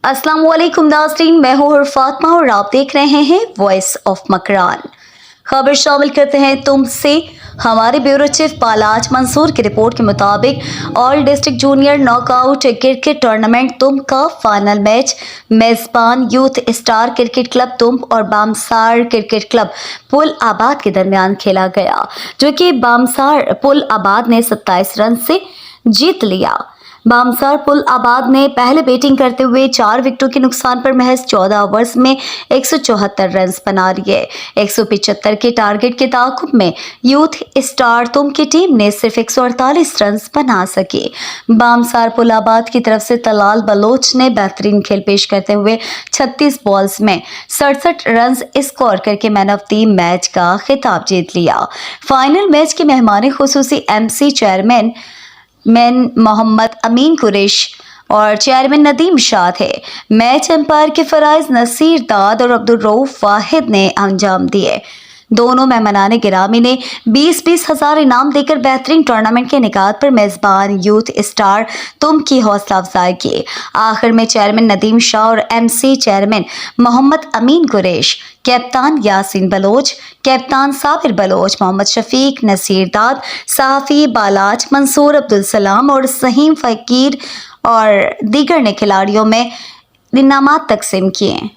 अस्सलाम वालेकुम नाज़रीन, मैं हूँ फातिमा और आप देख रहे हैं वॉइस ऑफ मकरान। खबर शामिल करते हैं तुमसे। हमारे ब्यूरो चीफ पालाज मंसूर की रिपोर्ट के मुताबिक all district junior knockout cricket tournament तुम का फाइनल मैच मेजबान यूथ स्टार क्रिकेट क्लब तुम और बामसार क्रिकेट क्लब पुल आबाद के दरमियान खेला गया, जो कि बामसार पुल आबाद ने 27 रन से जीत लिया। बामसार पुल आबाद ने पहले बैटिंग करते हुए 4 विकेटों के नुकसान पर महज 14 ओवर्स में 174 रन बना लिए। 175 के टारगेट के ताकुब में यूथ स्टार तुम की टीम ने सिर्फ 148 रन बना सके। बामसार पुल आबाद की तरफ से तलाल बलोच ने बेहतरीन खेल पेश करते हुए 36 बॉल्स में 67 रन स्कोर करके मैन ऑफ द मैच का खिताब जीत लिया। फाइनल मैच के मेहमान खुसूसी MC चेयरमैन मोहम्मद अमीन कुरैश और चेयरमैन नदीम शाह थे। मैच एम्पायर के फराइज नसीर दाद और अब्दुल रऊफ वाहिद ने अंजाम दिए। दोनों मेहमानाने गिरामी ने 20-20 हज़ार इनाम देकर बेहतरीन टूर्नामेंट के निकात पर मेजबान यूथ स्टार तुम की हौसला अफजाई की। आखिर में चेयरमैन नदीम शाह और MC chairman Mohammad Amin Quresh, captain Yasin Baloch, captain Sabir Baloch, Mohammad Shafiq, Naseer Dad, सहाफ़ी बालाज, मंसूर अब्दुल सलाम और सहीम फ़कीर और दीगर ने खिलाड़ियों में इनामात तकसीम किए।